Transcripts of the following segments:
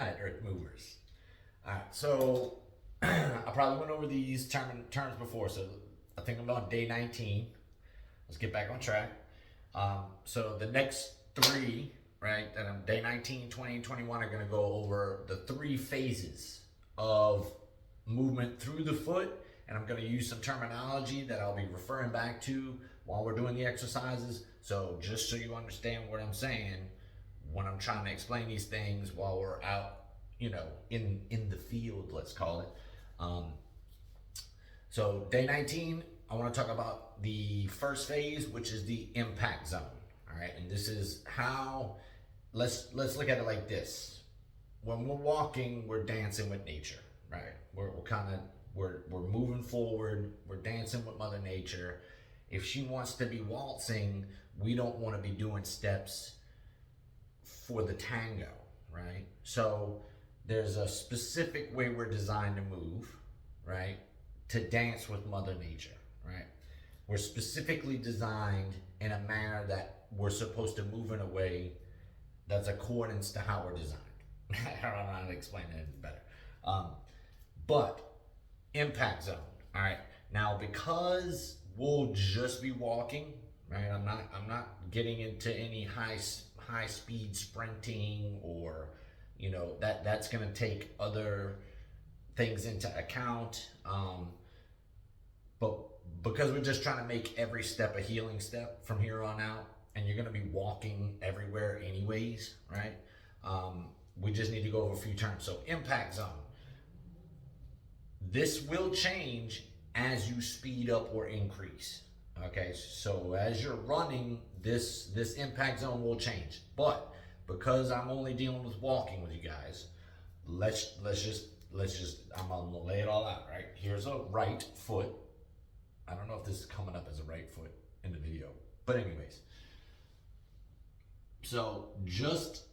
Alright, Earth movers. Alright, so I probably went over these terms before, so I think I'm on day 19. Let's get back on track. So the next three, right, day 19, 20, and 21 are going to go over the three phases of movement through the foot, and I'm going to use some terminology that I'll be referring back to while we're doing the exercises. So just so you understand what I'm saying when I'm trying to explain these things while we're out, in the field, let's call it. So day 19, I want to talk about the first phase, which is the impact zone. All right, and this is how. Let's look at it like this. When we're walking, we're dancing with nature, right? We're moving forward. We're dancing with Mother Nature. If she wants to be waltzing, we don't want to be doing steps for the tango, right? So there's a specific way we're designed to move, right? To dance with Mother Nature, right? We're specifically designed in a manner that we're supposed to move in a way that's accordance to how we're designed. I don't know how to explain it any better. But impact zone, all right? Now, because we'll just be walking, right? I'm not getting into any high speed sprinting or, that's going to take other things into account. But because we're just trying to make every step a healing step from here on out, and you're going to be walking everywhere anyways, right? We just need to go over a few terms. So impact zone. This will change as you speed up or increase. Okay, so as you're running, this impact zone will change. But because I'm only dealing with walking with you guys, let's just I'm gonna lay it all out, right? Here's a right foot. I don't know if this is coming up as a right foot in the video, but anyways. So just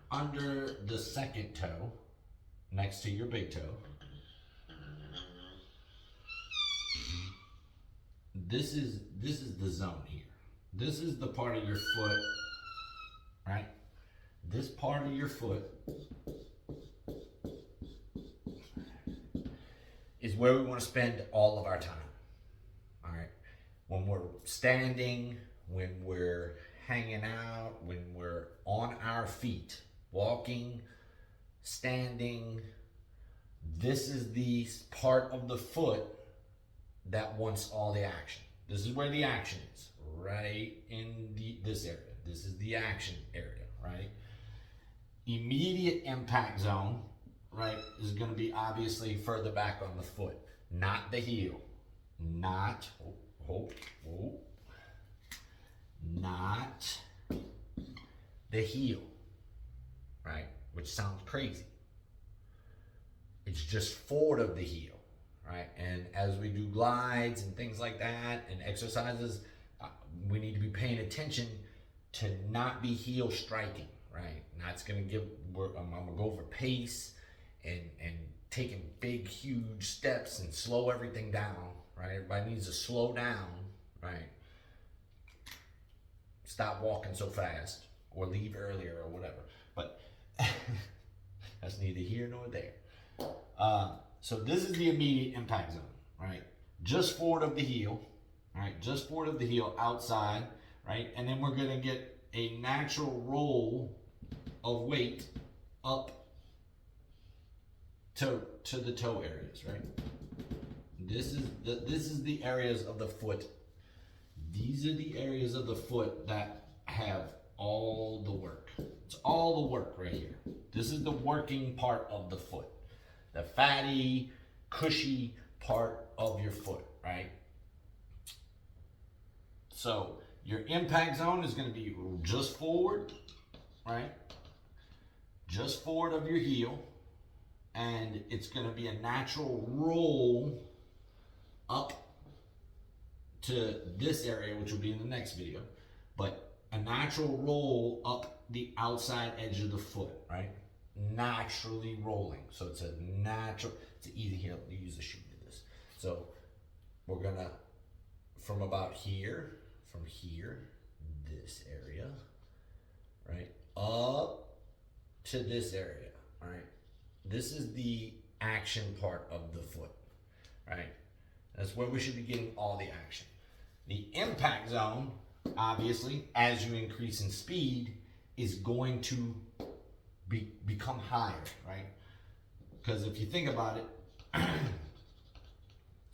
under the second toe, next to your big toe, this is the zone here. This is the part of your foot, right? This part of your foot is where we want to spend all of our time. All right. When we're standing, when we're hanging out, when we're on our feet, walking, standing, this is the part of the foot that wants all the action. This is where the action is, right in this area. This is the action area, right? Immediate impact zone, right, is going to be obviously further back on the foot, not the heel, not the heel, right? Which sounds crazy. It's just forward of the heel, right? And as we do glides and things like that and exercises, we need to be paying attention to not be heel striking, right? That's gonna I'm gonna go for pace and taking big, huge steps and slow everything down, right? Everybody needs to slow down, right? Stop walking so fast or leave earlier or whatever. But that's neither here nor there. So this is the immediate impact zone, right? Just forward of the heel, right? Just forward of the heel outside, right? And then we're gonna get a natural roll of weight up to the toe areas, right? This is the areas of the foot. These are the areas of the foot that have all the work. It's all the work right here. This is the working part of the foot. The fatty, cushy part of your foot, right? So your impact zone is going to be just forward, right? Just forward of your heel. And it's going to be a natural roll up to this area, which will be in the next video. But a natural roll up the outside edge of the foot, right? Naturally rolling. So it's easy here. Let me use a sheet of this. So we're gonna, from here, this area, right? Up to this area. all right? This is the action part of the foot, right? That's where we should be getting all the action. The impact zone, obviously, as you increase in speed, is going to become higher, right? Because if you think about it,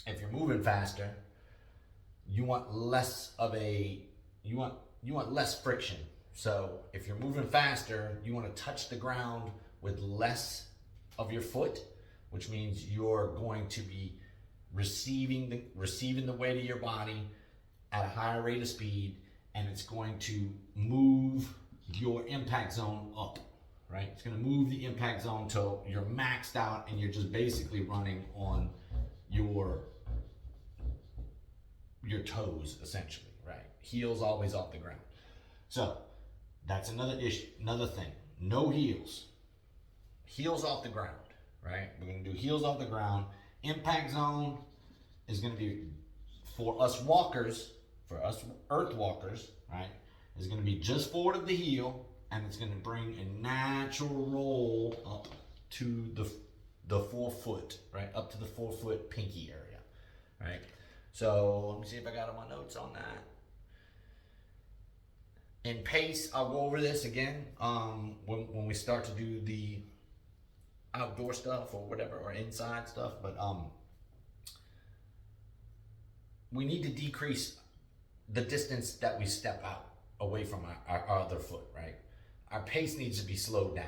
if you're moving faster, you want less of a, you want less friction. So if you're moving faster, you want to touch the ground with less of your foot, which means you're going to be receiving the weight of your body at a higher rate of speed, and it's going to move your impact zone up, right? It's going to move the impact zone till you're maxed out and you're just basically running on your toes, essentially, right? Heels always off the ground. So that's another issue, another thing. No heels. Heels off the ground, right? We're going to do heels off the ground. Impact zone is going to be, for us walkers, for us earth walkers, right, is going to be just forward of the heel, and it's going to bring a natural roll up to the forefoot, right, up to the forefoot pinky area, right? So let me see if I got my notes on that. In pace, I'll go over this again when we start to do the outdoor stuff or whatever, or inside stuff, but we need to decrease the distance that we step out away from our other foot, right? Our pace needs to be slowed down.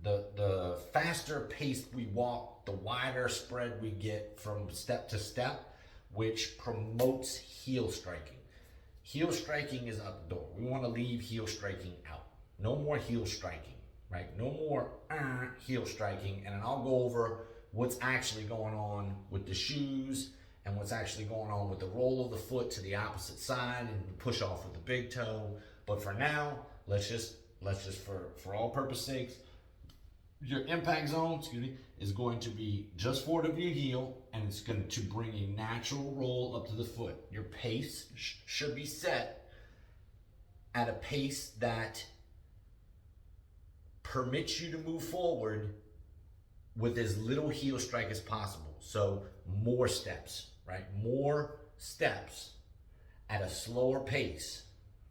The faster pace we walk, the wider spread we get from step to step, which promotes heel striking. Heel striking is out the door. We want to leave heel striking out. No more heel striking, right? No more heel striking. And then I'll go over what's actually going on with the shoes and what's actually going on with the roll of the foot to the opposite side and push off with the big toe. But for now, let's just for all purpose sakes, your impact zone, is going to be just forward of your heel, and it's going to bring a natural roll up to the foot. Your pace should be set at a pace that permits you to move forward with as little heel strike as possible. So more steps, right? More steps at a slower pace,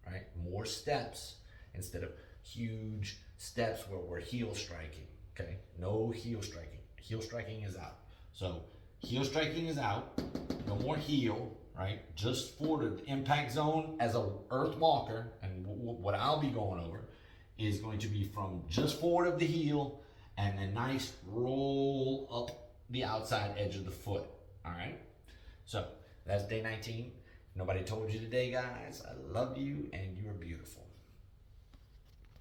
right? More steps instead of huge steps where we're heel striking, okay? No heel striking. Heel striking is out. So heel striking is out. No more heel, right? Just forward the impact zone as a earth walker, and what I'll be going over is going to be from just forward of the heel and a nice roll up the outside edge of the foot, all right? So that's day 19. Nobody told you today, guys. I love you and you are beautiful.